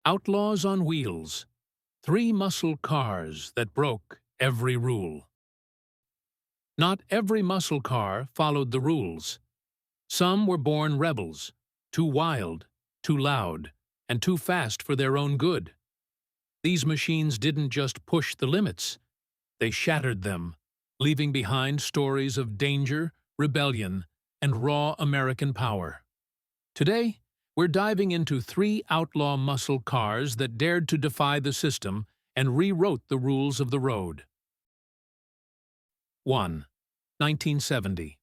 Outlaws on wheels. Three muscle cars that broke every rule. Not every muscle car followed the rules. Some were born rebels, too wild, too loud, and too fast for their own good. These machines didn't just push the limits, they shattered them, leaving behind stories of danger, rebellion, and raw American power. Today, we're diving into three outlaw muscle cars that dared to defy the system and rewrote the rules of the road. 1. 1970.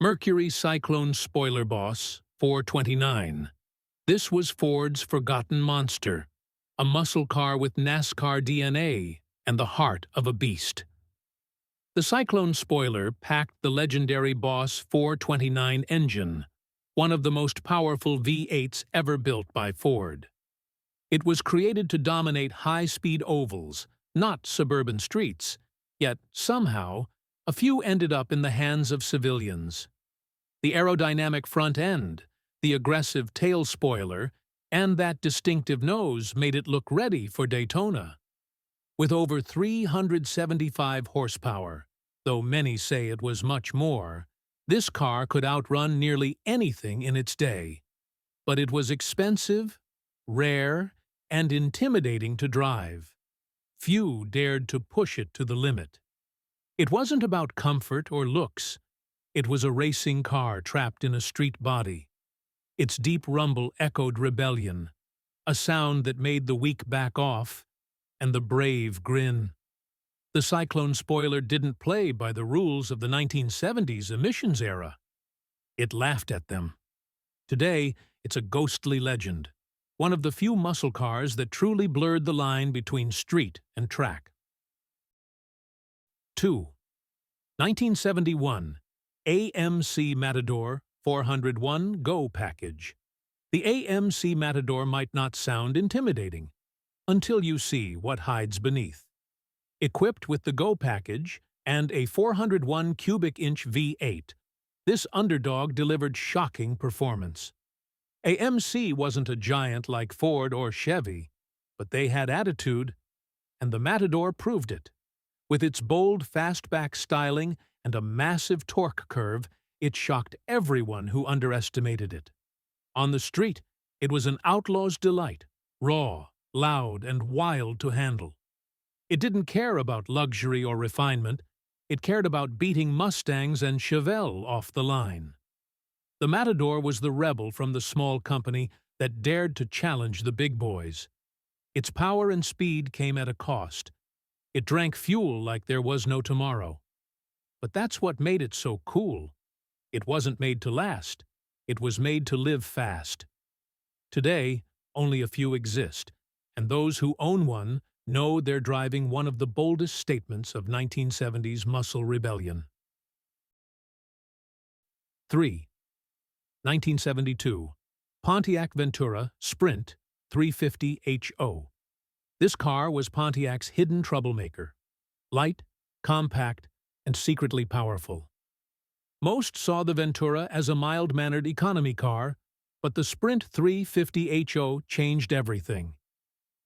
Mercury Cyclone Spoiler Boss 429. This was Ford's forgotten monster, a muscle car with NASCAR DNA and the heart of a beast. The Cyclone spoiler packed the legendary Boss 429 engine, one of the most powerful V8s ever built by Ford. It was created to dominate high-speed ovals, not suburban streets, yet somehow, a few ended up in the hands of civilians. The aerodynamic front end, the aggressive tail spoiler, and that distinctive nose made it look ready for Daytona. With over 375 horsepower, though many say it was much more, this car could outrun nearly anything in its day. But it was expensive, rare, and intimidating to drive. Few dared to push it to the limit. It wasn't about comfort or looks. It was a racing car trapped in a street body. Its deep rumble echoed rebellion, a sound that made the weak back off, and the brave grin. The Cyclone spoiler didn't play by the rules of the 1970s emissions era. It laughed at them. Today, it's a ghostly legend, one of the few muscle cars that truly blurred the line between street and track. 2. 1971. AMC Matador 401 Go package. The AMC Matador might not sound intimidating until you see what hides beneath. Equipped with the Go package and a 401 cubic inch V8, this underdog delivered shocking performance. AMC wasn't a giant like Ford or Chevy, but they had attitude, and the Matador proved it. With its bold fastback styling and a massive torque curve, it shocked everyone who underestimated it. On the street, it was an outlaw's delight, raw, loud, and wild to handle. It didn't care about luxury or refinement. It cared about beating Mustangs and Chevelle off the line. The Matador was the rebel from the small company that dared to challenge the big boys. Its power and speed came at a cost. It drank fuel like there was no tomorrow. But that's what made it so cool. It wasn't made to last. It was made to live fast. Today, only a few exist, and those who own one know they're driving one of the boldest statements of 1970s muscle rebellion. 3. 1972. Pontiac Ventura Sprint 350 HO. This car was Pontiac's hidden troublemaker. Light, compact, and secretly powerful. Most saw the Ventura as a mild-mannered economy car, but the Sprint 350 HO changed everything.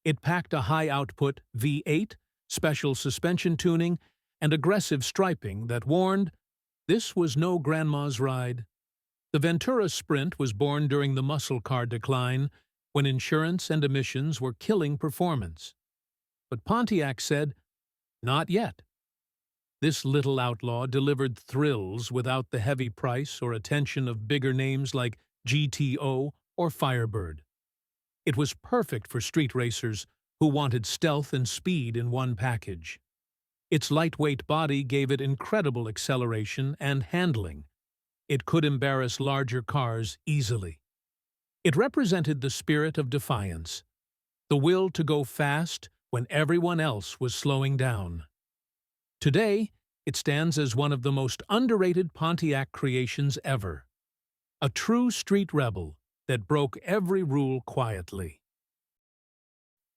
It packed a high-output V8, special suspension tuning, and aggressive striping that warned, this was no grandma's ride. The Ventura Sprint was born during the muscle car decline, when insurance and emissions were killing performance. But Pontiac said, not yet. This little outlaw delivered thrills without the heavy price or attention of bigger names like GTO or Firebird. It was perfect for street racers who wanted stealth and speed in one package. Its lightweight body gave it incredible acceleration and handling. It could embarrass larger cars easily. It represented the spirit of defiance, the will to go fast when everyone else was slowing down. Today, it stands as one of the most underrated Pontiac creations ever. A true street rebel that broke every rule quietly.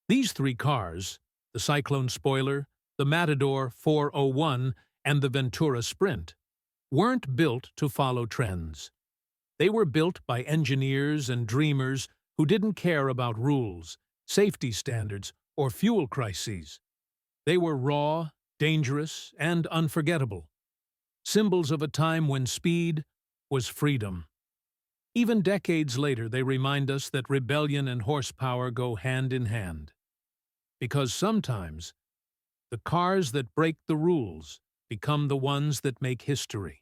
These three cars, the Cyclone spoiler, the Matador 401, and the Ventura Sprint, weren't built to follow trends. They were built by engineers and dreamers who didn't care about rules, safety standards, or fuel crises. They were raw, dangerous, and unforgettable, symbols of a time when speed was freedom. Even decades later, they remind us that rebellion and horsepower go hand in hand. Because sometimes, the cars that break the rules become the ones that make history.